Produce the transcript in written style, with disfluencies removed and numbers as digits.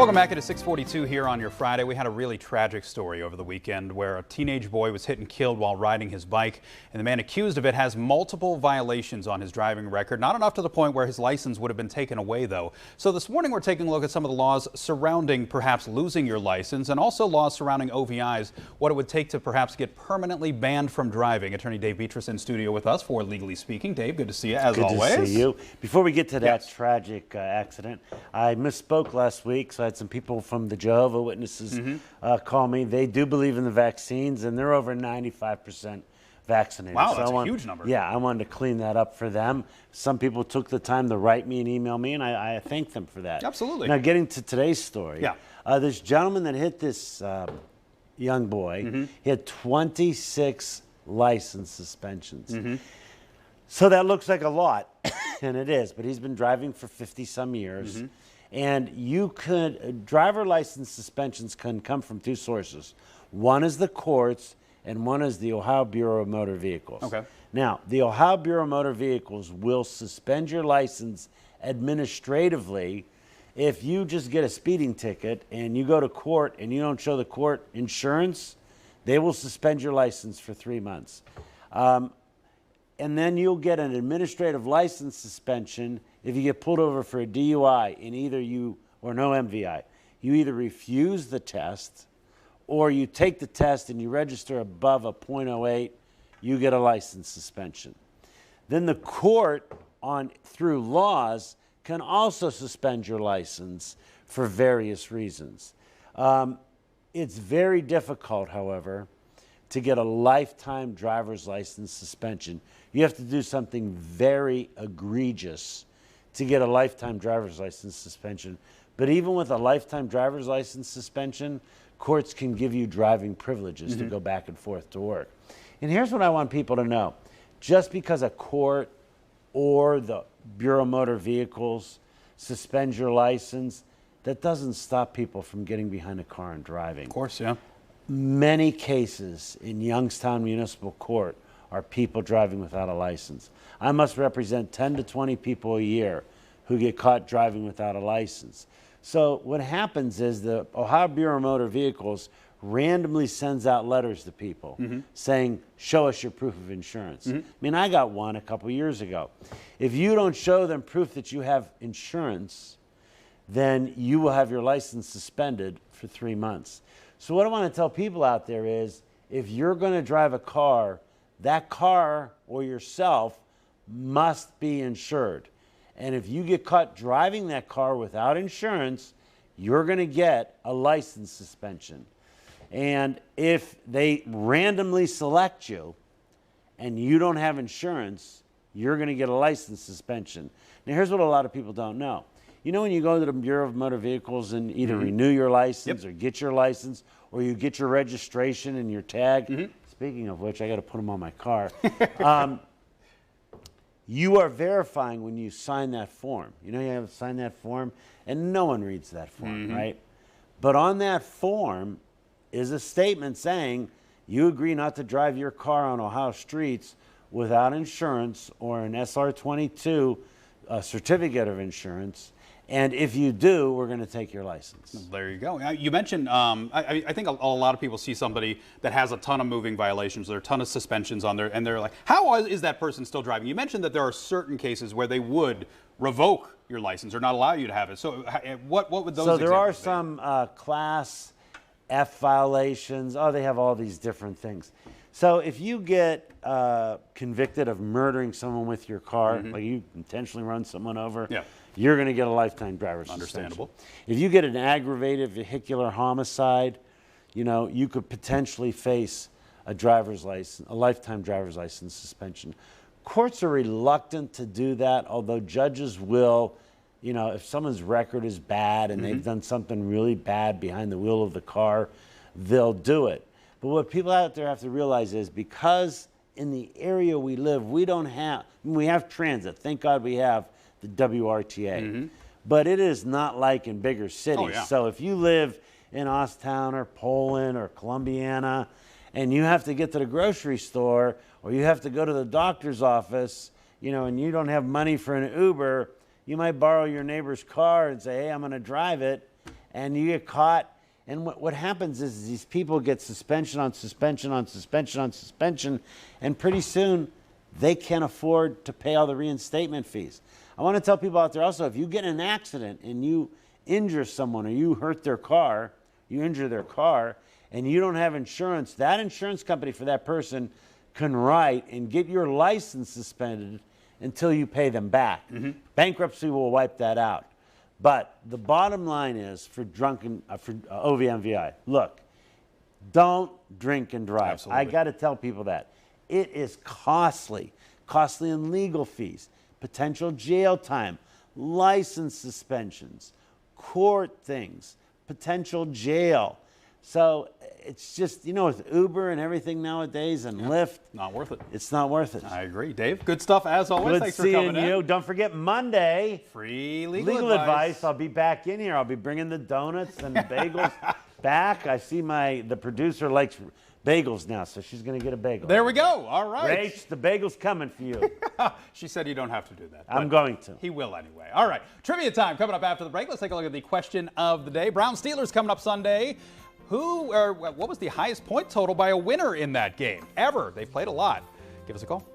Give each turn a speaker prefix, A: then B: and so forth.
A: Welcome back to 642 here on your Friday. We had a really tragic story over the weekend where a teenage boy was hit and killed while riding his bike, and the man accused of it has multiple violations on his driving record. Not enough to the point where his license would have been taken away, though. So this morning we're taking a look at some of the laws surrounding perhaps losing your license, and also laws surrounding OVIs, what it would take to perhaps get permanently banned from driving. Attorney Dave Beatrice in studio with us for Legally Speaking. Dave, good to see you as always.
B: Good to see you. Before we get to that tragic accident, I misspoke last week, so I had some people from the Jehovah's Witnesses call me. They do believe in the vaccines, and they're over 95% vaccinated.
A: Wow, that's a huge number.
B: Yeah, I wanted to clean that up for them. Some people took the time to write me and email me, and I thank them for that.
A: Absolutely.
B: Now, getting to today's story, this gentleman that hit this young boy, he had 26 license suspensions. So that looks like a lot, and it is, but he's been driving for 50-some years. And driver license suspensions can come from two sources. One is the courts, and one is the Ohio Bureau of Motor Vehicles.
A: Okay.
B: Now, the Ohio Bureau of Motor Vehicles will suspend your license administratively if you just get a speeding ticket and you go to court and you don't show the court insurance. They will suspend your license for 3 months. And then you'll get an administrative license suspension if you get pulled over for a DUI or no MVI. You either refuse the test or you take the test and you register above a .08, you get a license suspension. Then the court, through laws, can also suspend your license for various reasons. It's very difficult, however, to get a lifetime driver's license suspension. You have to do something very egregious to get a lifetime driver's license suspension. But even with a lifetime driver's license suspension, courts can give you driving privileges to go back and forth to work. And here's what I want people to know. Just because a court or the Bureau of Motor Vehicles suspends your license, that doesn't stop people from getting behind a car and driving.
A: Of course, yeah.
B: Many cases in Youngstown Municipal Court are people driving without a license. I must represent 10 to 20 people a year who get caught driving without a license. So what happens is the Ohio Bureau of Motor Vehicles randomly sends out letters to people saying, show us your proof of insurance. I mean, I got one a couple years ago. If you don't show them proof that you have insurance, then you will have your license suspended for 3 months. So what I want to tell people out there is, if you're going to drive a car, that car or yourself must be insured. And if you get caught driving that car without insurance, you're going to get a license suspension. And if they randomly select you and you don't have insurance, you're going to get a license suspension. Now, here's what a lot of people don't know. You know, when you go to the Bureau of Motor Vehicles and either renew your license or get your license, or you get your registration and your tag, speaking of which, I got to put them on my car. You are verifying when you sign that form. You know, you have to sign that form, and no one reads that form, right? But on that form is a statement saying you agree not to drive your car on Ohio streets without insurance or an SR22 certificate of insurance. And if you do, we're going to take your license.
A: There you go. You mentioned, I think a lot of people see somebody that has a ton of moving violations, there are a ton of suspensions on there, and they're like, how is that person still driving? You mentioned that there are certain cases where they would revoke your license or not allow you to have it. So what would those
B: So there are
A: be?
B: some Class F violations. Oh, they have all these different things. So if you get convicted of murdering someone with your car, like you intentionally run someone over, you're going to get a lifetime driver's
A: Understandable.
B: suspension. If you get an aggravated vehicular homicide, you know, you could potentially face a lifetime driver's license suspension. Courts are reluctant to do that, although judges will, you know, if someone's record is bad and they've done something really bad behind the wheel of the car, they'll do it. But what people out there have to realize is, because in the area we live, we have transit. Thank God we have the WRTA. But it is not like in bigger cities. So if you live in Osstown or Poland or Columbiana and you have to get to the grocery store or you have to go to the doctor's office, you know, and you don't have money for an Uber, you might borrow your neighbor's car and say, hey, I'm going to drive it. and you get caught. And what happens is these people get suspension on suspension on suspension on suspension, and pretty soon they can't afford to pay all the reinstatement fees. I want to tell people out there also, if you get in an accident and you injure someone or you hurt their car, you injure their car, and you don't have insurance, that insurance company for that person can write and get your license suspended until you pay them back. Bankruptcy will wipe that out. But the bottom line is for OVMVI, look, don't drink and drive.
A: Absolutely.
B: I got to tell people that. It is costly in legal fees, potential jail time, license suspensions, court things, potential jail. So it's just, with Uber and everything nowadays and Lyft,
A: Not worth it.
B: it's not worth it.
A: I agree. Dave, good stuff as always.
B: Good
A: Thanks for
B: seeing
A: coming
B: you.
A: in.
B: Don't forget Monday,
A: Free
B: legal advice. I'll be back in here. I'll be bringing the donuts and bagels back. I see the producer likes bagels now, so she's going to get a bagel.
A: There we go. All right.
B: Rach, the bagel's coming for you.
A: She said you don't have to do that.
B: I'm
A: but
B: going to.
A: He will anyway. All right. Trivia time coming up after the break. Let's take a look at the question of the day. Brown Steelers coming up Sunday. What was the highest point total by a winner in that game ever? They played a lot. Give us a call.